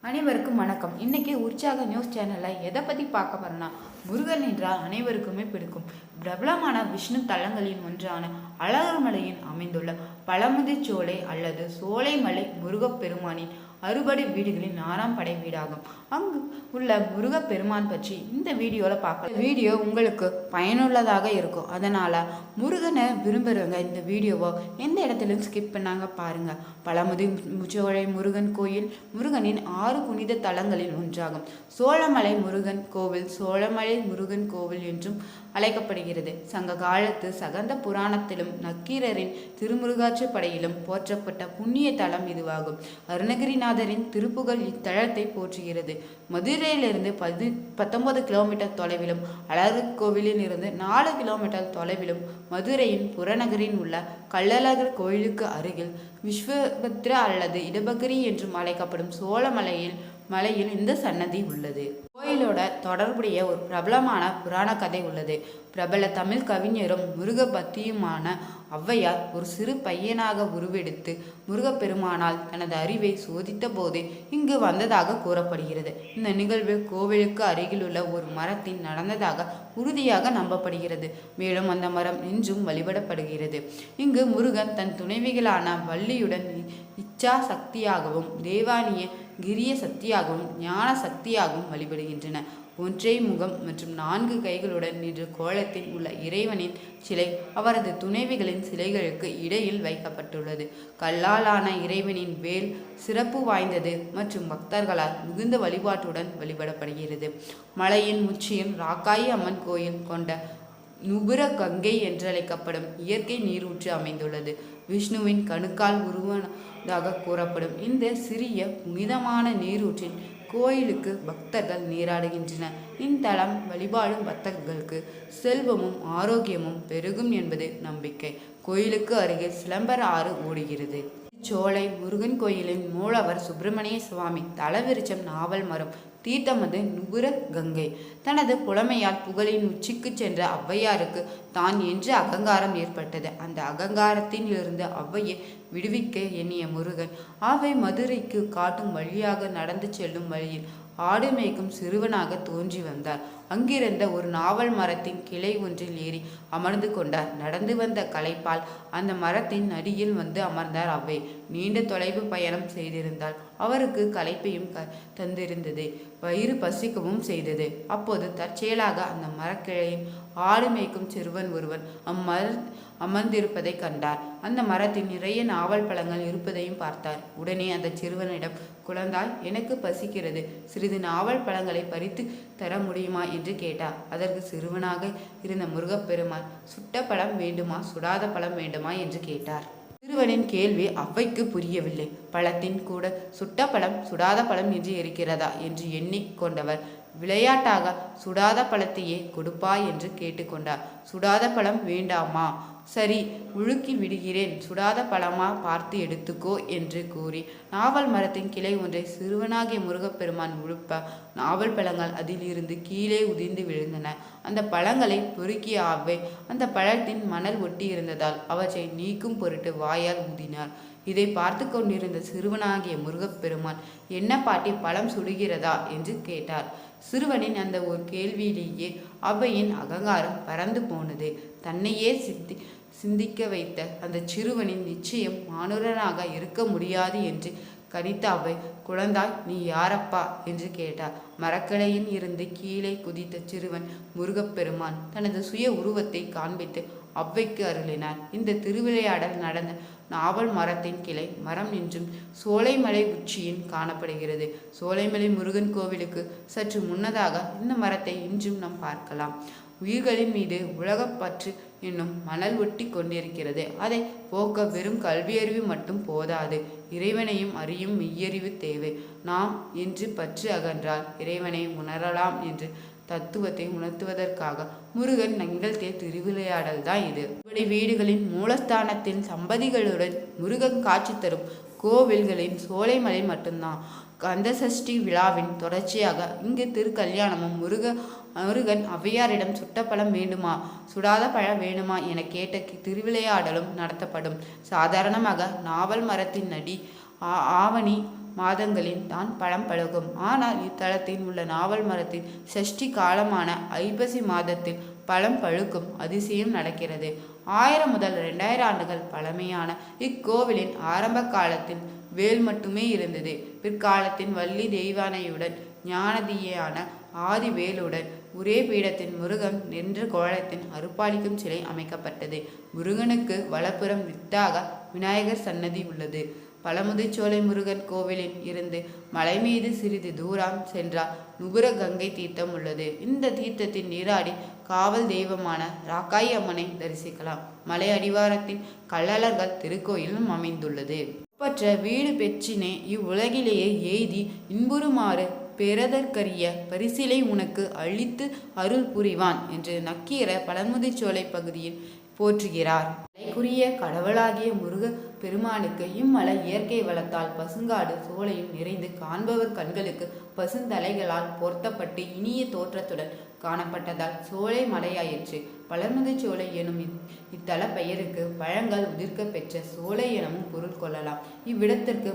அனைவருக்கும் வணக்கம். இன்னைக்கு உற்சாக நியூஸ் சேனலில் எதை பற்றி பார்க்க போகிறோன்னா, முருகன் என்றால் அனைவருக்குமே பிடிக்கும் பிரபலமான விஷ்ணு தலங்களின் ஒன்றான அழகர்மலையில் அமைந்துள்ள பழமுதிர்ச்சோலை அல்லது சோலைமலை முருகப்பெருமானின் அறுபடை வீடுகளின் 4ஆம் படை வீடாகும். அங்கு உள்ள முருகப்பெருமான் பற்றி இந்த வீடியோவில் பார்க்க வீடியோ உங்களுக்கு பயனுள்ளதாக இருக்கும். அதனால் முருகனை விரும்புகிறவங்க இந்த வீடியோவை எந்த இடத்துலையும் ஸ்கிப் பண்ணாங்க பாருங்கள். பழமுதிர்ச்சோலை முருகன் கோயில் முருகனின் 6 புனித தலங்களில் ஒன்றாகும். சோழமலை முருகன் கோவில் சோழமலை முருகன் கோவில் என்றும் அழைக்கப்படுகிறது. சங்க காலத்து சகந்த புராணத்திலும் நக்கீரரின் திருமுருகாற்றுப்படையிலும் போற்றப்பட்ட புண்ணிய தலம் இதுவாகும். அருணகிரிநாதரின் திருப்புகழ் இத்தலத்தை போற்றுகிறது. மதுரையிலிருந்து 19 கிலோமீட்டர் தொலைவிலும் அழகர் கோவிலில் இருந்து 4 கிலோமீட்டர் தொலைவிலும் மதுரையின் புறநகரில் உள்ள கள்ளழகர் கோயிலுக்கு அருகில் விஸ்வபத்ரா அல்லது இடபகிரி என்றும் அழைக்கப்படும் சோழமலையில் இந்த சன்னதி உள்ளது. கோயிலோட தொடர்புடைய ஒரு பிரபலமான புராண கதை உள்ளது. பிரபல தமிழ் கவிஞரும் முருக பக்தியுமான ஔவையார் ஒரு சிறு பையனாக உருவெடுத்து முருகப்பெருமானால் தனது அறிவை சோதித்த போது இங்கு வந்ததாக கூறப்படுகிறது. இந்த நிகழ்வு கோவிலுக்கு அருகிலுள்ள ஒரு மரத்தில் நடந்ததாக உறுதியாக நம்பப்படுகிறது. மேலும் அந்த மரம் இன்றும் வழிபடப்படுகிறது. இங்கு முருகன் தன் துணைவிகளான வள்ளியுடன் இச்சா சக்தியாகவும் தேவானிய கிரிய சக்தியாகவும் ஞான சக்தியாகவும் வழிபடுகின்றன. ஒற்றை முகம் மற்றும் 4 கைகளுடன் நின்ற கோலத்தில் உள்ள இறைவனின் சிலை அவரது துணைவிகளின் சிலைகளுக்கு இடையில் வைக்கப்பட்டுள்ளது. கல்லாலான இறைவனின் வேல் சிறப்பு வாய்ந்தது மற்றும் பக்தர்களால் மிகுந்த வழிபாட்டுடன் வழிபடப்படுகிறது. மலையின் உச்சியில் ராக்காயி அம்மன் கோயில் கொண்ட நுபுர கங்கை என்றழைக்கப்படும் இயற்கை நீரூற்று அமைந்துள்ளது. விஷ்ணுவின் கணுக்கால் உருவானதாக கூறப்படும் இந்த சிறிய புனிதமான நீரூற்றின் கோயிலுக்கு பக்தர்கள் நீராடுகின்றனர். இத்தலம் வழிபாடும் பக்தர்களுக்கு செல்வமும் ஆரோக்கியமும் பெருகும் என்பது நம்பிக்கை. கோயிலுக்கு அருகில் சிலம்பர் ஆறு ஓடுகிறது. சோலை முருகன் கோயிலின் மூலவர் சுப்பிரமணிய சுவாமி தலவிருச்சம் நாவல் மரம் தீர்த்தமது நுபுர கங்கை. தனது புலமையால் புகழின் உச்சிக்கு சென்ற ஔவையாருக்கு தான் என்று அகங்காரம் ஏற்பட்டது. அந்த அகங்காரத்தில் இருந்து ஔவையை விடுவிக்க எண்ணிய முருகன் அவை மதுரைக்கு காட்டும் வழியாக நடந்து செல்லும் வழியில் ஆடு மேய்க்கும் சிறுவனாக தோன்றி வந்தார். அங்கிருந்த ஒரு நாவல் மரத்தின் கிளை ஒன்றில் ஏறி அமர்ந்து கொண்டார். நடந்து வந்த களைப்பால் அந்த மரத்தின் அடியில் வந்து அமர்ந்தார் அவ்வை. நீண்ட தொலைவு பயணம் செய்திருந்தால் அவருக்கு களைப்பையும் தந்திருந்தது. வயிறு பசிக்கவும் செய்தது. அப்போது தற்செயலாக அந்த மரக்கிளையின் ஆடு மேய்க்கும் சிறுவன் ஒருவன் அமர்ந்திருப்பதை கண்டார். அந்த மரத்தில் நிறைய நாவல் பழங்கள் இருப்பதையும் பார்த்தார். உடனே அந்த சிறுவனிடம், குழந்தாய், எனக்கு பசிக்கிறது, சிறிது நாவல் பழங்களை பறித்து தர முடியுமா என்று கேட்டார். அதற்கு சிறுவனாக இருந்த முருகப்பெருமான், சுட்ட பழம் வேண்டுமா சுடாத பழம் வேண்டுமா என்று கேட்டார். சிறுவனின் கேள்வி ஔவைக்கு புரியவில்லை. பழத்தின் கூட சுட்ட பழம் சுடாத பழம் என்று இருக்கிறதா என்று எண்ணிக்கொண்டவர் விளையாட்டாக சுடாத பழத்தையே கொடுப்பா என்று கேட்டுக்கொண்டார். சுடாத பழம் வேண்டாமா? சரி, உழுக்கி விடுகிறேன், சுடாத பழமா பார்த்து எடுத்துக்கோ என்று கூறி நாவல் மரத்தின் கிளை ஒன்றை சிறுவனாகிய முருகப்பெருமான் உழுப்ப நாவல் பழங்கள் அதில் இருந்து கீழே உதிர்ந்து விழுந்தன. அந்த பழங்களை பொறுக்கிய ஔவை அந்த பழத்தின் மணல் ஒட்டி இருந்ததால் அவற்றை நீக்கும் பொருட்டு வாயால் ஊதினார். இதை பார்த்து கொண்டிருந்த சிறுவனாகிய முருகப்பெருமான், என்ன பாட்டி, பழம் சுடுகிறதா என்று கேட்டார். சிறுவனின் அந்த ஒரு கேள்வியிலேயே ஔவையின் அகங்காரம் பறந்து போனது. தன்னையே சிந்திக்க வைத்த அந்த சிறுவனின் நிச்சயம் மானுடனாக இருக்க முடியாது என்று கணித்த ஔவை, குழந்தாய், நீ யாரப்பா என்று கேட்டார். மரக்கிளையில் இருந்து கீழே குதித்த சிறுவன் முருகப்பெருமான் தனது சுய உருவத்தை காண்பித்து ஔவைக்கு அருளினார். இந்த திருவிளையாடல் நடந்த நாவல் மரத்தின் கிளை மரம் இன்றும் சோலைமலை உச்சியில் காணப்படுகிறது. சோலைமலை முருகன் கோவிலுக்கு சற்று முன்னதாக இந்த மரத்தை இன்றும் நாம் பார்க்கலாம். உயிர்களின் மீது உலகப்பற்று என்னும் மணல் ஒட்டி கொண்டிருக்கிறது. அதை போக்க வெறும் கல்வியறிவு மட்டும் போதாது, இறைவனையும் அறியும் மெய்யறிவு தேவை. நாம் என்று பற்று அகன்றால் இறைவனை உணரலாம் என்று தத்துவத்தை உணர்த்துவதற்காக முருகன் நிகழ்த்திய திருவிளையாடல் தான் இது. வீடுகளின் மூலஸ்தானத்தின் சம்பதிகளுடன் முருகன் காட்சி தரும் கோவில்களின் சோலைமலை மட்டும்தான். கந்தசஷ்டி விழாவின் தொடர்ச்சியாக இங்கு திருக்கல்யாணமும் முருகன் ஔவையாரிடம் சுட்ட பழம் வேண்டுமா சுடாத பழம் வேண்டுமா என கேட்ட திருவிளையாடலும் நடத்தப்படும். சாதாரணமாக நாவல் மரத்தின் அடி ஆவணி மாதங்களில் தான் பழம் பழுக்கும். ஆனால் இத்தலத்தில் உள்ள நாவல் மரத்தில் சஷ்டி காலமான ஐப்பசி மாதத்தில் பழம் பழுக்கும் அதிசயம் நடக்கிறது. 1000 முதல் 2000 ஆண்டுகள் பழமையான இக்கோவிலின் ஆரம்ப காலத்தில் வேல் மட்டுமே இருந்தது. பிற்காலத்தின் வள்ளி தெய்வானையுடன் ஞானதியான ஆதிவேலுடன் ஒரே பீடத்தின் முருகன் நின்ற கோலத்தின் அருப்பாலிக்கும் சிலை அமைக்கப்பட்டது. முருகனுக்கு வலப்புறம் வித்தாக விநாயகர் சன்னதி உள்ளது. பழமுதிர்ச்சோலை முருகன் கோவிலில் இருந்து மலை மீது சிறிது தூரம் சென்றால் நுபுர கங்கை தீர்த்தம் உள்ளது. இந்த தீர்த்தத்தின் நீராடி காவல் தெய்வமான ராக்காயி அம்மனை தரிசிக்கலாம். மலை அடிவாரத்தின் கள்ளழகர் திருக்கோயிலும் அமைந்துள்ளது. ஒப்பற்ற வீடு பெற்றினே இவ்வுலகிலேயே எய்தி இன்புறுமாறு பெறதற்கரிய பரிசிலை உனக்கு அளித்து அருள் புரிவான் என்று நக்கீர பழமுதிர்ச்சோலை பகுதியில் போற்றுகிறார். மலைக்குரிய கடவுளாகிய முருக பெருமானுக்கு இம்மலை இயற்கை வளத்தால் பசுங்காடு சோலையும் நிறைந்து காண்பவர் கண்களுக்கு பசுந்தலைகளால் பொருத்தப்பட்டு இனிய தோற்றத்துடன் காணப்பட்டதால் சோலை மலையாயிற்று. பழமுதிர்ச்சோலை எனும் இத்தல பெயருக்கு பழங்கள் உதிர்க்க பெற்ற சோலை எனவும் பொருள் கொள்ளலாம். இவ்விடத்திற்கு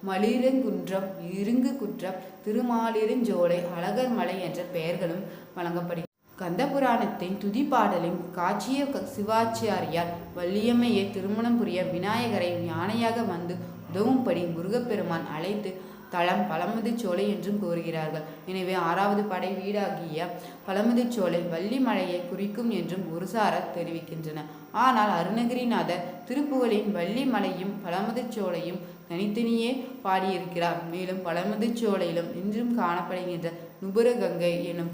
மலிரங்குன்றம், இருங்கு குன்றம், திருமாலிருஞ்சோலை, அழகர் மலை என்ற பெயர்களும் வழங்கப்படுகிறது. கந்தபுராணத்தின் துதிப்பாடலின் காட்சிய சிவாச்சாரியார் வள்ளியம்மையை திருமணம் புரிய விநாயகரை யானையாக வந்து உதவும்படி முருகப்பெருமான் அழைத்து தலம் பழமுதிர்ச்சோலை என்றும் கூறுகிறார்கள். எனவே 6வது படை வீடாகிய பழமுதிர்ச்சோலை வள்ளி மலையை குறிக்கும் என்றும் ஒரு சாரர் தெரிவிக்கின்றனர். ஆனால் அருணகிரிநாதர் திருப்புகழின் வள்ளி மலையும் பழமுதிர்ச்சோலையும் தனித்தனியே பாடியிருக்கிறார். மேலும் பழமுதிர்ச்சோலையிலும் இன்றும் காணப்படுகின்ற நுபுர கங்கை எனும்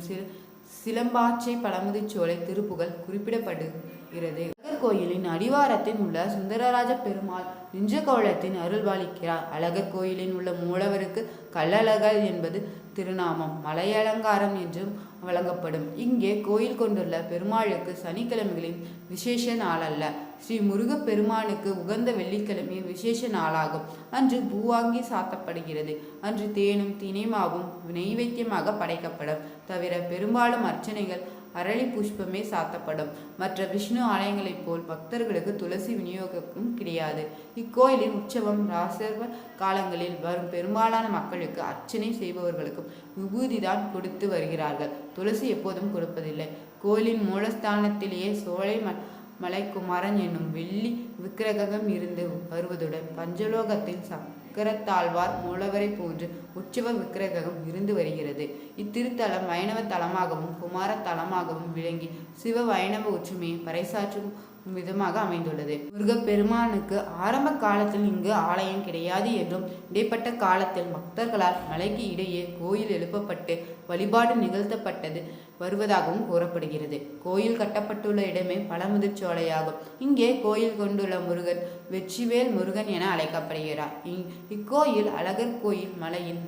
சிலம்பாச்சை பழமுதிர்ச்சோலை திருப்புகழ் குறிப்பிடப்படுகிறது. அழகர் கோயிலின் அடிவாரத்தில் உள்ள சுந்தரராஜ பெருமாள் நின்ற கோலத்தின் அருள்பாலிக்கிறார். அழகர் கோயிலில் உள்ள மூலவருக்கு கள்ளழகர் என்பது திருநாமம், மலையலங்காரம் என்றும் வழங்கப்படும். இங்கே கோயில் கொண்டுள்ள பெருமாளுக்கு சனிக்கிழமைகளின் விசேஷ நாளல்ல. ஸ்ரீ முருகப்பெருமானுக்கு உகந்த வெள்ளிக்கிழமை விசேஷ நாளாகும். அன்று பூவாங்கி சாத்தப்படுகிறது. அன்று தேனும் தினைமாவும் நெய்வேத்தியமாக படைக்கப்படும். தவிர பெரும்பாலும் அர்ச்சனைகள் அரளி புஷ்பமே சாத்தப்படும். மற்ற விஷ்ணு ஆலயங்களைப் போல் பக்தர்களுக்கு துளசி விநியோகமும் கிடையாது. இக்கோயிலின் உற்சவம் ராசர்வ காலங்களில் வரும் பெரும்பாலான மக்களுக்கு அர்ச்சனை செய்பவர்களுக்கும் விபூதிதான் கொடுத்து வருகிறார்கள். துளசி எப்போதும் கொடுப்பதில்லை. கோயிலின் மூலஸ்தானத்திலேயே சோலை மலைக்குமாரன் என்னும் வெள்ளி விக்கிரகம் இருந்து வருவதுடன் பஞ்சலோகத்தின் சக்கரத்தாழ்வார் மூலவரை போன்று உற்சவ விக்கிரகம் இருந்து வருகிறது. இத்திருத்தலம் வைணவ தலமாகவும் குமார தலமாகவும் விளங்கி சிவ வைணவ ஒற்றுமையை பறைசாற்றும் விதமாக அமைந்துள்ளது. முருகப்பெருமானுக்கு ஆரம்ப காலத்தில் இங்கு ஆலயம் கிடையாது என்றும் இடைப்பட்ட காலத்தில் பக்தர்களால் மலைக்கு இடையே கோயில் எழுப்பப்பட்டு வழிபாடு நிகழ்த்தப்பட்டது வருவதாகவும் கூறப்படுகிறது. கோயில் கட்டப்பட்டுள்ள இடமே பழமுதிர்ச்சோலையாகும். இங்கே கோயில் கொண்டுள்ள முருகன் வெற்றிவேல் முருகன் என அழைக்கப்படுகிறார். இக்கோயில் அழகர் கோயில் மலையின்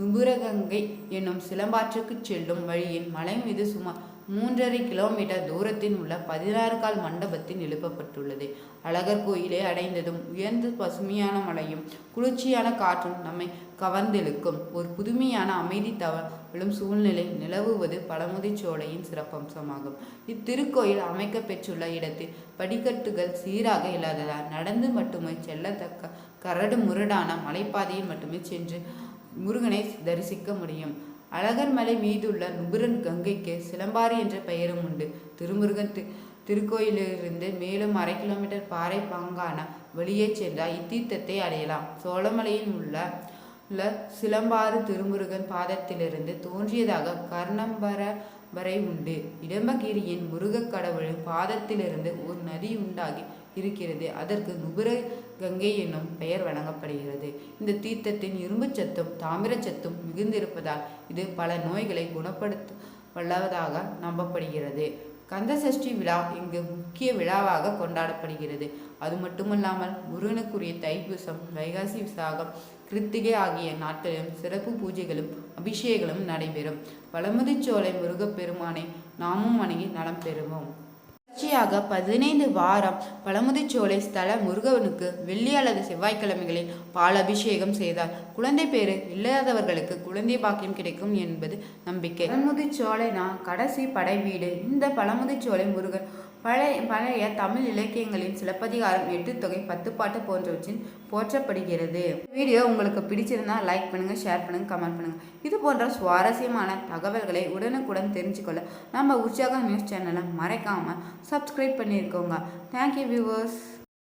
நுபுரகங்கை என்னும் சிலம்பாற்றுக்கு செல்லும் வழியில் மலை மீது சுமார் 3.5 கிலோமீட்டர் தூரத்தில் உள்ள 16 கால் மண்டபத்தில் எழுப்பப்பட்டுள்ளது. அழகர் கோயிலை அடைந்ததும் உயர்ந்த பசுமையான மலையும் குளிர்ச்சியான காற்றும் நம்மை கவர்ந்தெழுக்கும். ஒரு புதுமையான அமைதி தவழும் சூழ்நிலை நிலவுவது பழமுதிர்ச்சோலையின் சிறப்பம்சமாகும். இத்திருக்கோயில் அமைக்க பெற்றுள்ள இடத்தில் படிக்கட்டுகள் சீராக இல்லாததால் நடந்து மட்டுமே செல்லத்தக்க கரடு முரடான மலைப்பாதையில் மட்டுமே சென்று முருகனை தரிசிக்க முடியும். அழகர் மலை மீதுள்ள நுபுரன் கங்கைக்கு சிலம்பாரி என்ற பெயரும் உண்டு. திருமுருகன் திருக்கோயிலிருந்து மேலும் 1/2 கிலோமீட்டர் பாறை பாங்கான வெளியே சென்றால் இத்தீர்த்தத்தை அடையலாம். சோழமலையில் உள்ள சிலம்பாறு திருமுருகன் பாதத்திலிருந்து தோன்றியதாக கர்ணம்பரம்பரை உண்டு. இடம்பகிரியின் முருகக் கடவுளின் பாதத்திலிருந்து ஒரு நதி உண்டாகி இருக்கிறது. அதற்கு நுபுர கங்கை என்னும் பெயர் வழங்கப்படுகிறது. இந்த தீர்த்தத்தின் இரும்பு சத்தும் தாமிர சத்தும் மிகுந்திருப்பதால் இது பல நோய்களை குணப்படுத்த வல்லதாக நம்பப்படுகிறது. கந்த சஷ்டி விழா இங்கு முக்கிய விழாவாக கொண்டாடப்படுகிறது. அது மட்டுமல்லாமல் முருகனுக்குரிய தைப்பூசம், வைகாசி விசாகம், கிருத்திகை ஆகிய நாட்களிலும் சிறப்பு பூஜைகளும் அபிஷேகங்களும் நடைபெறும். பழமுதிர்ச்சோலை முருகப்பெருமானை நாமும் வணங்கி நலம் பெறுவோம். தொடர்ச்சியாக 15 வாரம் பழமுதிர்ச்சோலை ஸ்தல முருகனுக்கு வெள்ளி அல்லது செவ்வாய்க்கிழமைகளில் பால் அபிஷேகம் செய்தால் குழந்தை பேறு இல்லாதவர்களுக்கு குழந்தை பாக்கியம் கிடைக்கும் என்பது நம்பிக்கை. பழமுதிர்ச்சோலைனா கடைசி படை வீடு. இந்த பழமுதிர்ச்சோலை முருகன் பழைய தமிழ் இலக்கியங்களின் சிலப்பதிகாரம், எட்டுத்தொகை, பத்துப்பாட்டு போன்றவற்றின் போற்றப்படுகிறது. வீடியோ உங்களுக்கு பிடிச்சிருந்தா லைக் பண்ணுங்க, ஷேர் பண்ணுங்க, கமெண்ட் பண்ணுங்க. இது போன்ற சுவாரஸ்யமான தகவல்களை உடனுக்குடன் தெரிஞ்சுக்கொள்ள நம்ம உற்சாகம் நியூஸ் சேனலை மறக்காம சப்ஸ்கிரைப் பண்ணியிருக்கோங்க. Thank you viewers.